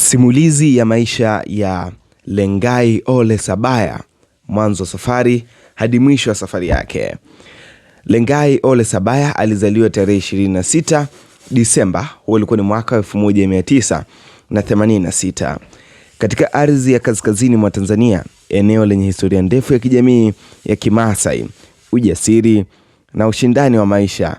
Simulizi ya maisha ya Lengai Ole Sabaya, mwanzo wa safari hadi mwisho wa safari yake. Lengai Ole Sabaya alizaliwa tarehe 26 Disemba, ulikuwa ni mwaka 1986 katika ardhi ya kaskazini mwa Tanzania, eneo lenye historia ndefu ya kijamii ya Kimaasai, ujasiri na ushindani wa maisha.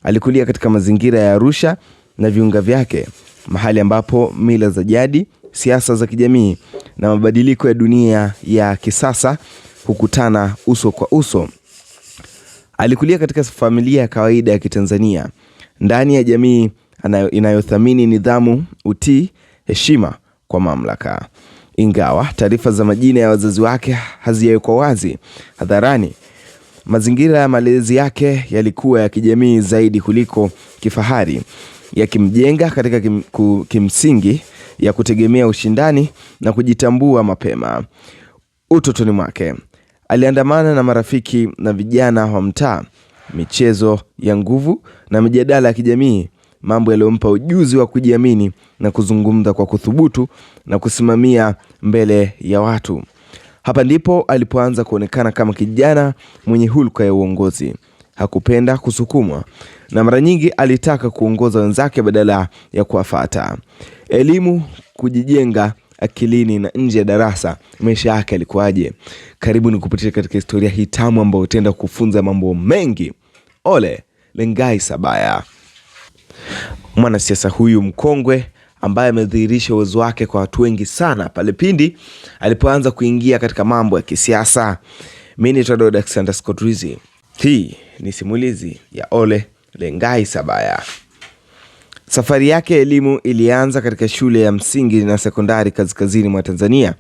Alikulia katika mazingira ya Arusha na viunga vyake, mahali ambapo mila za jadi, siasa za kijamii na mabadiliko ya dunia ya kisasa hukutana uso kwa uso. Alikulia katika familia ya kawaida ya Kitanzania, ndani ya jamii inayothamini nidhamu, utii, heshima kwa mamlaka. Ingawa taarifa za majina ya wazazi wake hazijawekwa wazi hadharani, mazingira ya malezi yake yalikuwa ya kijamii zaidi kuliko kifahari, yakimjenga katika kimsingi ya kutegemea ushindani na kujitambua mapema. Utotoni mwake aliandamana na marafiki na vijana wa mtaa, michezo ya nguvu na mijadala ya kijamii, mambo yaliyompa ujuzi wa kujiamini na kuzungumza kwa kuthubutu na kusimamia mbele ya watu. Hapa ndipo alipoanza kuonekana kama kijana mwenye hulka ya uongozi. Hakupenda kusukumwa na mara nyingi alitaka kuongoza wenzake badala ya kuwafuata. Elimu, kujijenga akilini na nje ya darasa, maisha yake yalikuwaje? Karibu nikupitie katika historia hii tamu ambayo itaenda kufunza mambo mengi. Ole Lengai Sabaya, mwanasiasa huyu mkongwe ambaye amedhihirisha uwezo wake kwa watu wengi sana pale pindi alipoanza kuingia katika mambo ya kisiasa. Mimi ni Alexander_Rizzi. Hii ni simulizi ya Ole Lengai Sabaya. Safari yake ya elimu ilianza katika shule ya msingi na sekondari kaskazini mwa Tanzania.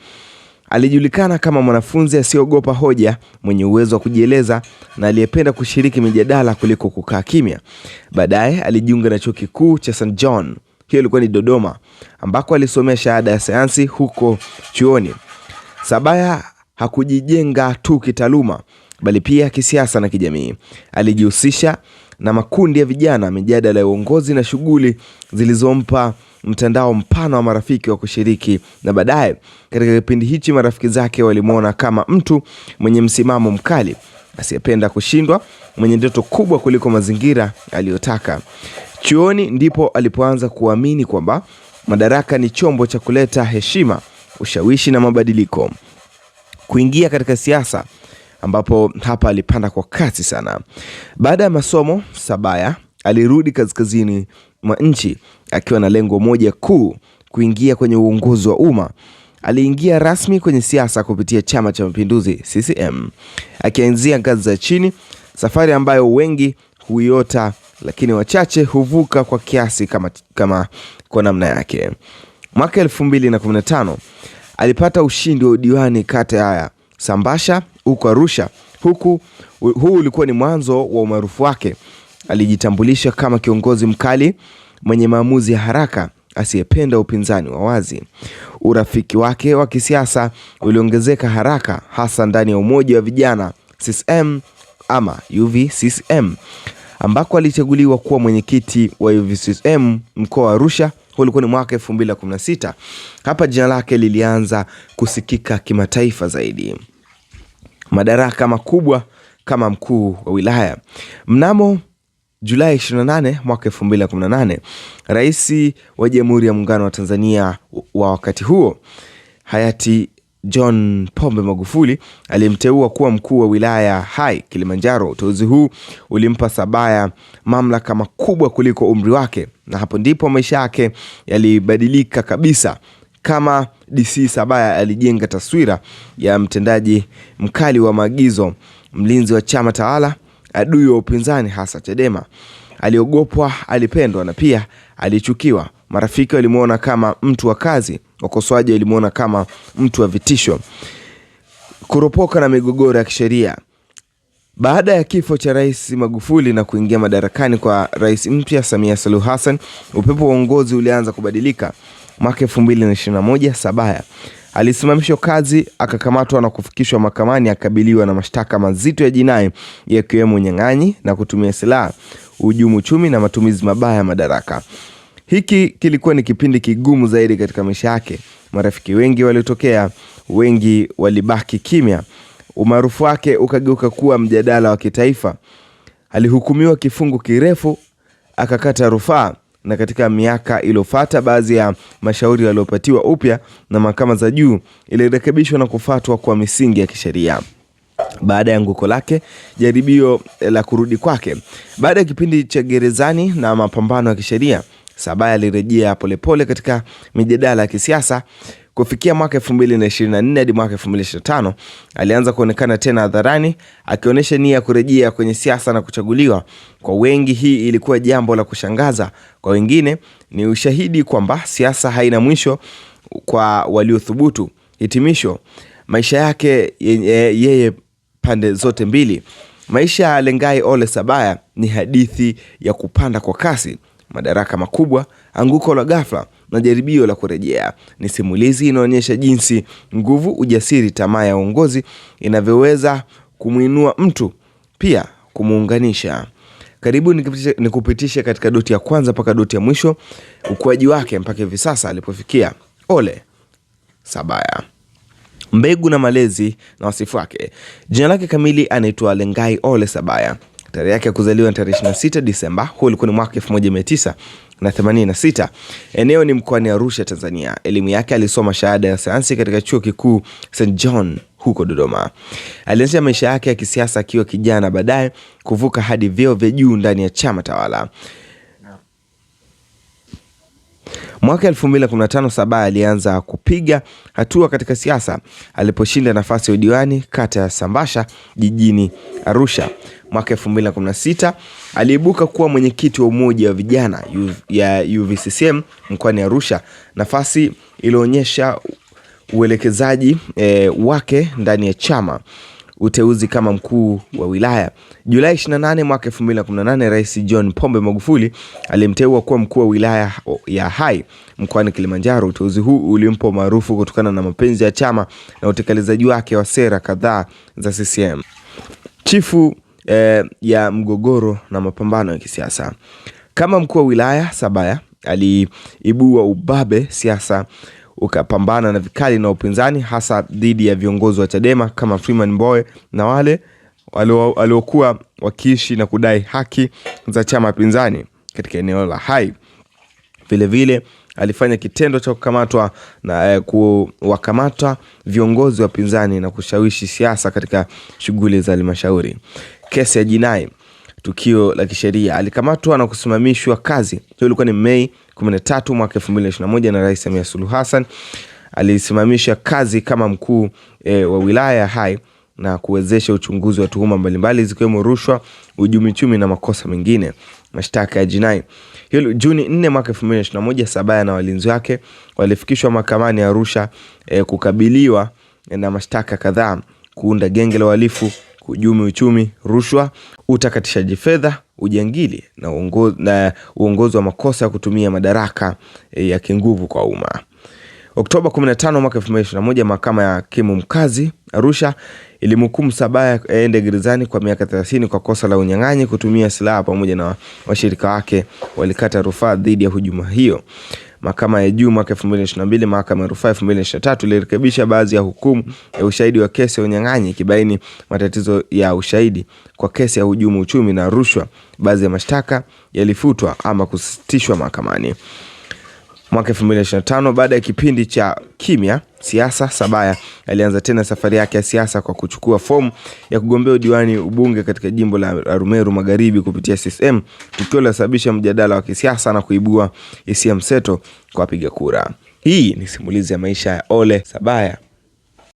Alijulikana kama mwanafunzi asiyeogopa hoja, mwenye uwezo wa kujieleza na aliyependa kushiriki mijadala kuliko kukaa kimya. Baadaye alijiunga na chuo kikuu cha St. John, hiyo ilikuwa ni Dodoma, ambako alisomea shahada ya sayansi huko chuoni. Sabaya hakujijenga tu kitaaluma, bali pia kisiasa na kijamii. Alijihusisha na makundi ya vijana, mijadala ya uongozi na shughuli zilizompa mtandao mpana wa marafiki wa kushiriki, na baadaye katika kipindi hichi marafiki zake walimuona kama mtu mwenye msimamo mkali, asiyependa kushindwa, mwenye ndoto kubwa kuliko mazingira aliyotaka. Chuoni ndipo alipoanza kuamini kwamba madaraka ni chombo cha kuleta heshima, ushawishi na mabadiliko. Kuingia katika siasa, ambapo hapa alipanda kwa kasi sana. Baada ya masomo, Sabaya alirudi kaskazini mwa nchi akiwa na lengo moja kuu, kuingia kwenye uongozi wa umma. Aliingia rasmi kwenye siasa kupitia Chama cha Mapinduzi CCM, akianzia ngazi za chini, safari ambayo wengi huiota lakini wachache huvuka kwa kiasi kama kwa namna yake. Mwaka 2015 alipata ushindi wa udiwani kata ya Sambasha huko Arusha. Huu ulikuwa ni mwanzo wa umaarufu wake. Alijitambulisha kama kiongozi mkali, mwenye maamuzi ya haraka, asiyependa upinzani wa wazi. Urafiki wake wa kisiasa uliongezeka haraka, hasa ndani ya umoja wa vijana CCM ama UVCCM, ambako alichaguliwa kuwa mwenyekiti wa UVCCM mkoa wa Arusha. Ulikuwa ni mwaka 2016. Hapa jina lake lilianza kusikika kimataifa zaidi. Madaraka makubwa kama mkuu wa wilaya. Mnamo Julai 28 mwaka 2018, Rais wa Jamhuri ya Muungano wa Tanzania wa wakati huo, hayati John Pombe Magufuli, alimteua kuwa mkuu wa wilaya Hai Kilimanjaro. Uteuzi huu ulimpa Sabaya mamlaka makubwa kuliko umri wake, na hapo ndipo maisha yake yalibadilika kabisa. Kama DC, Sabaya alijenga taswira ya mtendaji mkali wa maagizo, mlinzi wa chama tawala, adui wa upinzani hasa Chadema. Aliogopwa, alipendwa na pia alichukiwa. Marafiki walimuona kama mtu wa kazi, wakosoaji walimuona kama mtu wa vitisho. Kuropoka na migogoro ya kisheria. Baada ya kifo cha Rais Magufuli na kuingia madarakani kwa Rais mpya Samia Suluhu Hassan, upepo wa uongozi ulianza kubadilika. Mwaka 2021, Sabaya alisimamishwa kazi, akakamatwa na kufikishwa mahakamani, akabiliwa na mashtaka mazito ya jinai yakiwemo unyang'anyi na kutumia silaha, uhujumu uchumi na matumizi mabaya ya madaraka. Hiki kilikuwa ni kipindi kigumu zaidi katika maisha yake. Marafiki wengi walitokea, wengi walibaki kimya. Umaarufu wake ukageuka kuwa mjadala wa kitaifa. Alihukumiwa kifungo kirefu, akakata rufaa, na katika miaka iliyofuata baadhi ya mashauri yaliyopatiwa upya na mahakama za juu ilirekebishwa na kufuatwa kwa misingi ya kisheria. Baada ya anguko lake, jaribio la kurudi kwake baada ya kipindi cha gerezani na mapambano ya kisheria, Sabaya alirejea polepole katika mijadala ya kisiasa. Kufikia mwaka 2024 hadi mwaka 2025 alianza kuonekana tena hadharani, akionyesha nia ya kurejea kwenye siasa na kuchaguliwa. Kwa wengi hii ilikuwa jambo la kushangaza, kwa wengine ni ushahidi kwamba siasa haina mwisho kwa waliothubutu. Hitimisho, maisha yake yeye pande zote mbili. Maisha ya Lengai Ole Sabaya ni hadithi ya kupanda kwa kasi, madaraka makubwa, anguko la ghafla na jaribio la kurejea. Ni simulizi inaonyesha jinsi nguvu, ujasiri, tamaa ya uongozi inavyoweza kumuinua mtu, pia kumuunganisha. Karibu nikupitishe katika doti ya kwanza mpaka doti ya mwisho, ukuaji wake mpaka hivi sasa alipofikia Ole Sabaya. Mbegu na malezi na wasifu wake. Jina lake kamili anaitwa Lengai Ole Sabaya. Tarehe yake ya kuzaliwa ni tarehe 26 Disemba. Huo ulikuwa ni mwaka 1986. Eneo ni mkoani Arusha, Tanzania. Elimu yake alisoma shahada ya sayansi katika chuo kikuu St. John huko Dodoma. Alianza maisha yake ya kisiasa akiwa kijana, baadaye kuvuka hadi vyeo vya juu ndani ya chama tawala. Mwaka 2015 Sabaya alianza kupiga hatua katika siasa aliposhinda nafasi ya udiwani kata ya Sambasha jijini Arusha. Mwaka 2016 aliibuka kuwa mwenyekiti wa umoja wa vijana ya UVCCM mkoani Arusha, nafasi ilionyesha uelekezaji wake ndani ya chama. Uteuzi kama mkuu wa wilaya. Julai 28 mwaka 2018 Rais John Pombe Magufuli alimteua kuwa mkuu wa wilaya ya Hai mkoani Kilimanjaro. Uteuzi huu ulimpa maarufu kutokana na mapenzi ya chama na utekelezaji wake wa sera kadhaa za CCM. Chifu ya mgogoro na mapambano ya kisiasa. Kama mkuu wa wilaya, Sabaya aliibua ubabe siasa, ukapambana na vikali na upinzani, hasa dhidi ya viongozi wa Chadema kama Freeman Mbowe na wale waliokuwa wakiishi na kudai haki za chama pinzani katika eneo la Hai. Vile vile alifanya kitendo cha kukamatwa na kuwakamata viongozi wa pinzani na kushawishi siasa katika shughuli za halmashauri. Kesi ya jinai, tukio la kisheria. Alikamatwa na kusimamishwa kazi. Hiyo ilikuwa ni Mei 13 mwaka 2021 na Rais Samia Suluhu Hassan. Alisimamisha kazi kama mkuu wa wilaya ya Hai na kuwezesha uchunguzi wa tuhuma mbalimbali zikiwemo rushwa, uhujumu uchumi na makosa mengine. Mashtaka ya jinai. Hilo Juni 4 mwaka 2021 Sabaya na walinzi wake walifikishwa mahakamani ya Arusha kukabiliwa na mashtaka kadhaa: kuunda genge la uhalifu, kuhujumu uchumi, rushwa, utakatishaji fedha, ujangili na uongozi wa makosa ya kutumia madaraka ya kinguvu kwa umma. Oktoba 15 mwaka 2021 mahakama ya hakimu mkazi Arusha ilimhukumu Sabaya aende gerezani kwa miaka 30 kwa kosa la unyang'anyi, kutumia silaha pamoja na washirika wake walikata rufaa dhidi ya hujuma hiyo. Mahakama ya juu mwaka 2022, mahakama ya rufaa 2023 ilirekebisha baadhi ya hukumu ya ushahidi wa kesi ya unyang'anyi, kibaini matatizo ya ushahidi kwa kesi ya hujumu uchumi na rushwa. Baadhi ya mashtaka yalifutwa ama kusitishwa mahakamani. Mwaka 2025, baada ya kipindi cha kimya siasa, Sabaya alianza tena safari yake ya siasa kwa kuchukua fomu ya kugombea udiwani ubunge katika jimbo la Arumeru Magharibi kupitia CCM, tukio lilisababisha mjadala wa kisiasa na kuibua hisia mseto kwa wapiga kura. Hii ni simulizi ya maisha ya Ole Sabaya.